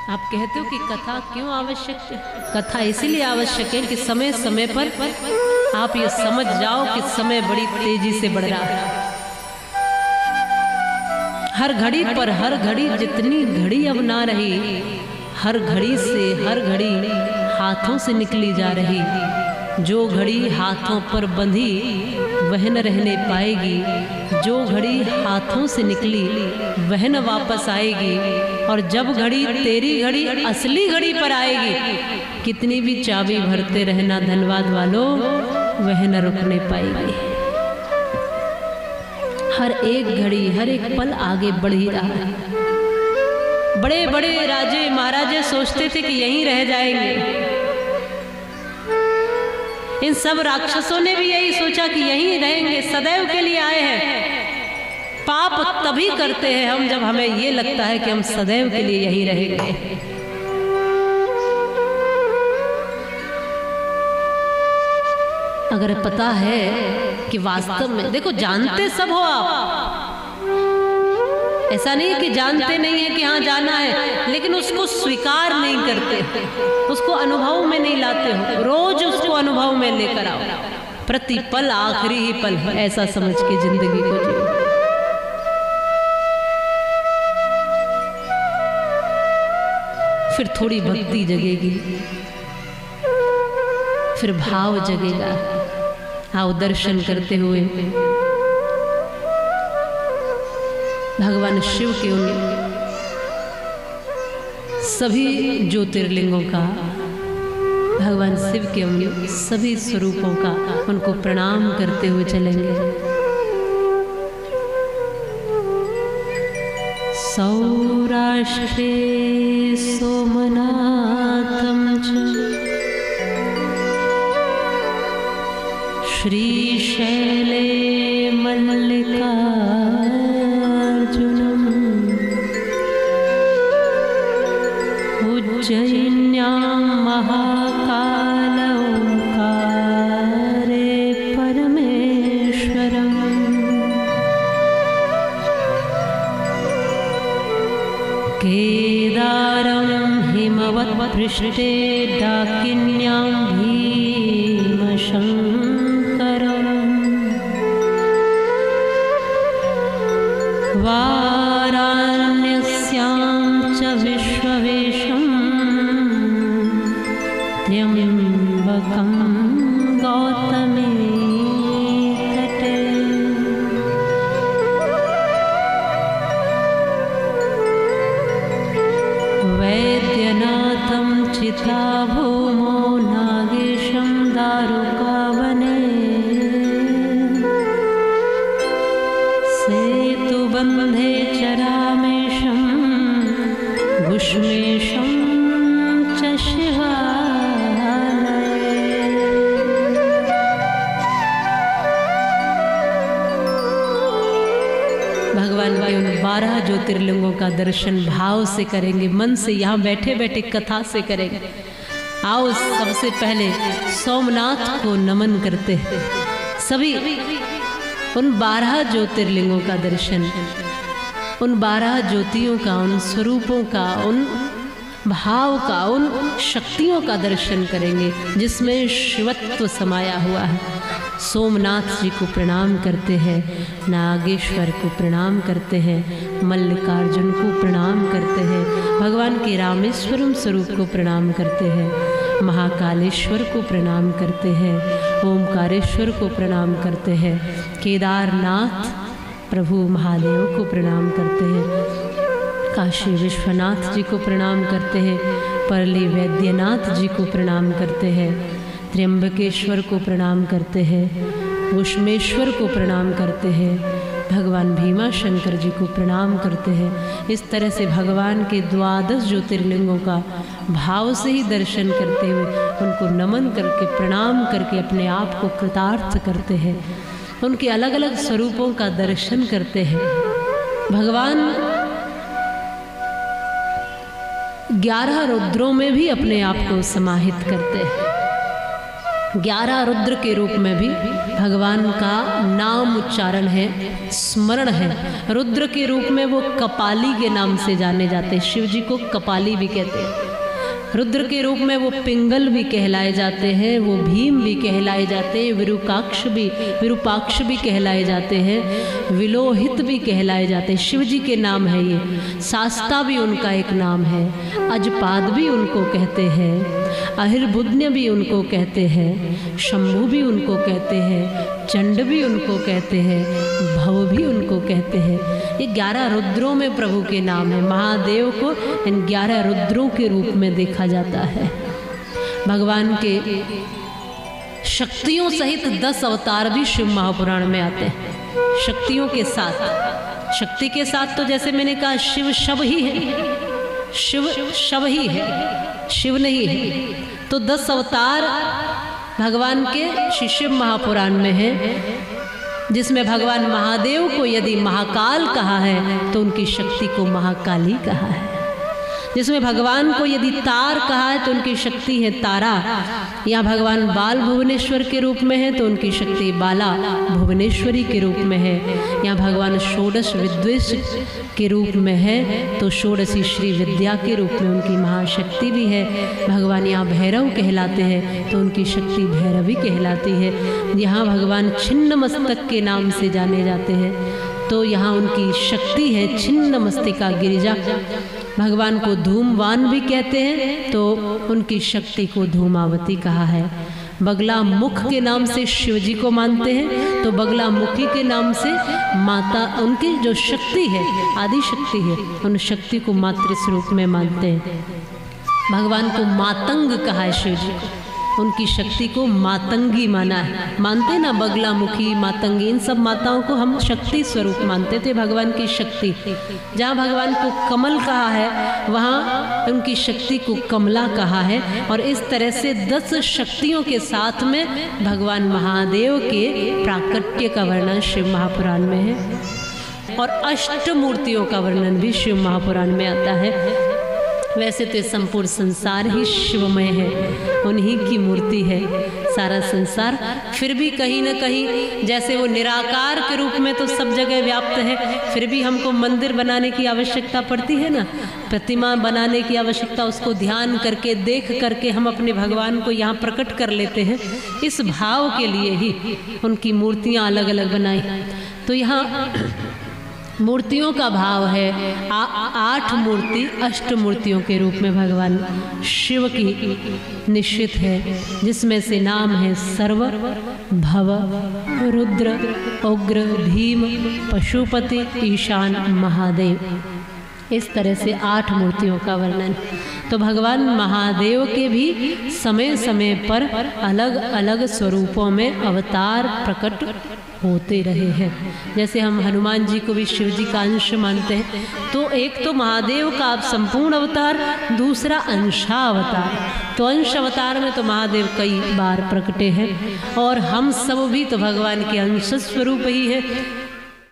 आप कहते हो कि कथा क्यों आवश्यक है? कथा इसीलिए आवश्यक है कि समय समय पर आप ये समझ जाओ कि समय बड़ी तेजी से बढ़ रहा है। हर घड़ी पर हर घड़ी जितनी घड़ी अब ना रही, हर घड़ी से हर घड़ी हाथों से निकली जा रही। जो घड़ी हाथों पर बंधी वह न रहने पाएगी, जो घड़ी हाथों से निकली वह न वापस आएगी। और जब घड़ी तेरी घड़ी असली घड़ी पर आएगी, कितनी भी चाबी भरते रहना धनवाद वालों, वह न रुकने पाएगी। हर एक घड़ी हर एक पल आगे बढ़ ही रहा है। बड़े बड़े राजे महाराजे सोचते थे कि यहीं रह जाएंगे। इन सब राक्षसों ने भी यही सोचा कि यहीं रहेंगे, सदैव के लिए आए हैं। पाप तभी करते हैं हम जब हमें ये लगता है कि हम सदैव के लिए यहीं रहेंगे। अगर पता है कि वास्तव में, देखो जानते सब हो आप, ऐसा नहीं कि जानते नहीं है कि हाँ जाना है, लेकिन उसको स्वीकार नहीं करते, उसको अनुभव में नहीं लाते हो। रोज उसको अनुभव में लेकर आओ, प्रति पल आखिरी ही पल है, ऐसा समझ के जिंदगी को जियो। फिर थोड़ी भक्ति जगेगी, फिर भाव जगेगा। आओ दर्शन करते हुए भगवान शिव के उन सभी ज्योतिर्लिंगों का, भगवान शिव के उन सभी स्वरूपों का उनको प्रणाम करते हुए चलेंगे। सौराष्ट्रे सोमनाथं च श्रीशैले मल्लिकार्जुनम् उज्जयिन्यां महाकाल ओंकारे परमेश्वरम् केदारं हिमवत्पृष्ठे डाकिन्यां भीमशङ्करम् वाराण्यस्यां च विश्ववेशं त्र्यम्बकं गौतमी तटे वैद्यनाथं चिताभूमो नागेशं दारुकावने सेतुबन्धे चरामेशं गुष्मेशं च शिवालये। भगवान के उन 12 ज्योतिर्लिंगों का दर्शन भाव से करेंगे, मन से, यहाँ बैठे बैठे कथा से करेंगे। आओ सबसे पहले सोमनाथ को नमन करते हैं, सभी उन 12 ज्योतिर्लिंगों का दर्शन, उन 12 ज्योतियों का, उन स्वरूपों का, उन भाव का, उन शक्तियों का दर्शन करेंगे जिसमें शिवत्व समाया हुआ है। सोमनाथ जी को प्रणाम करते हैं, नागेश्वर को प्रणाम करते हैं, मल्लिकार्जुन को प्रणाम करते हैं, भगवान के रामेश्वरम स्वरूप को प्रणाम करते हैं, महाकालेश्वर को प्रणाम करते हैं, ओमकारेश्वर को प्रणाम करते हैं, केदारनाथ प्रभु महादेव को प्रणाम करते हैं, काशी विश्वनाथ जी को प्रणाम करते हैं, परली वैद्यनाथ जी को प्रणाम करते हैं, त्र्यंबकेश्वर को प्रणाम करते हैं, उष्मेश्वर को प्रणाम करते हैं, भगवान भीमा शंकर जी को प्रणाम करते हैं। इस तरह से भगवान के 12 ज्योतिर्लिंगों का भाव से ही दर्शन करते हुए उनको नमन करके, प्रणाम करके अपने आप को कृतार्थ करते हैं, उनके अलग अलग स्वरूपों का दर्शन करते हैं। भगवान 11 रुद्रों में भी अपने आप को समाहित करते हैं। 11 रुद्र के रूप में भी भगवान का नाम उच्चारण है, स्मरण है। रुद्र के रूप में वो कपाली के नाम से जाने जाते हैं, शिव जी को कपाली भी कहते हैं। रुद्र के रूप में वो पिंगल भी कहलाए जाते हैं, वो भीम भी कहलाए जाते हैं, विरूपाक्ष भी कहलाए जाते हैं, विलोहित भी कहलाए जाते हैं। शिव जी के नाम है ये। शास्ता भी उनका एक नाम है, अजपाद भी उनको कहते हैं, अहिर्बुध्य भी उनको कहते हैं, शंभु भी उनको कहते हैं, चंड भी उनको कहते हैं, भव भी उनको कहते हैं। ये 11 रुद्रों में प्रभु के नाम है। महादेव को इन 11 रुद्रों के रूप में देखा जाता है। भगवान के शक्तियों सहित 10 अवतार भी शिव महापुराण में आते हैं। शक्तियों के साथ, शक्ति के साथ तो जैसे मैंने कहा शिव शव ही है, शिव शव ही है, शिव नहीं है। तो 10 अवतार भगवान के शिव महापुराण में है, जिसमें भगवान महादेव को यदि महाकाल कहा है तो उनकी शक्ति को महाकाली कहा है। जिसमें भगवान को यदि तार कहा है तो उनकी शक्ति है तारा। यहाँ भगवान बाल भुवनेश्वर के रूप में है तो उनकी शक्ति बाला भुवनेश्वरी के रूप में है। यहाँ भगवान षोडश विद्वेष के रूप में है तो षोडशी श्री विद्या के रूप में उनकी महाशक्ति भी है। भगवान यहाँ भैरव कहलाते हैं तो उनकी शक्ति भैरवी कहलाती है। यहाँ भगवान छिन्न मस्तक के नाम से जाने जाते हैं तो यहाँ उनकी शक्ति है छिन्न मस्तिका गिरिजा। भगवान को धूमवान भी कहते हैं तो उनकी शक्ति को धूमावती कहा है। बगला मुख के नाम से शिव जी को मानते हैं तो बगला मुखी के नाम से माता, उनकी जो शक्ति है आदि शक्ति है, उन शक्ति को मातृ स्वरूप में मानते हैं। भगवान को मातंग कहा है शिव जी को, उनकी शक्ति को मातंगी माना है। मानते ना बगला मुखी मातंगी, इन सब माताओं को हम शक्ति स्वरूप मानते थे। भगवान की शक्ति, जहाँ भगवान को कमल कहा है वहाँ उनकी शक्ति को कमला कहा है। और इस तरह से 10 शक्तियों के साथ में भगवान महादेव के प्राकट्य का वर्णन शिव महापुराण में है और अष्टमूर्तियों का वर्णन भी शिव महापुराण में आता है। वैसे तो संपूर्ण संसार ही शिवमय है, उन्हीं की मूर्ति है सारा संसार। फिर भी कहीं न कहीं जैसे वो निराकार के रूप में तो सब जगह व्याप्त है, फिर भी हमको मंदिर बनाने की आवश्यकता पड़ती है ना, प्रतिमा बनाने की आवश्यकता, उसको ध्यान करके देख करके हम अपने भगवान को यहाँ प्रकट कर लेते हैं। इस भाव के लिए ही उनकी मूर्तियाँ अलग अलग बनाई। तो यहाँ मूर्तियों का भाव है 8 मूर्ति अष्टमूर्तियों के रूप में भगवान शिव की निश्चित है, जिसमें से नाम है सर्व, भव, रुद्र, उग्र, भीम, पशुपति, ईशान, महादेव। इस तरह से 8 मूर्तियों का वर्णन। तो भगवान महादेव के भी समय समय पर अलग अलग स्वरूपों में अवतार प्रकट होते रहे हैं। जैसे हम हनुमान जी को भी शिव जी का अंश मानते हैं, तो एक तो महादेव का आप संपूर्ण अवतार, दूसरा अंशावतार। तो अंश अवतार में तो महादेव कई बार प्रकटे हैं और हम सब भी तो भगवान के अंश स्वरूप ही है।